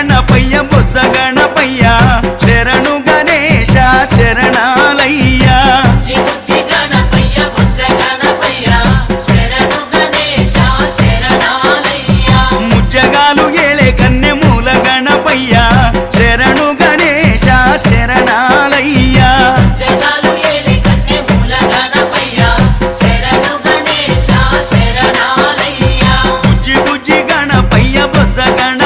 గణపయ్య బొజ్జ గణపయ్య శరణు గణేశ శరణాలయ్యా ముజ్జగాలు ఏలే కన్నె మూల గణపయ్య శరణు గణేశ శరణాలయ్యా బుజ్జి బుజ్జి గణపయ్య బొజ్జ గణ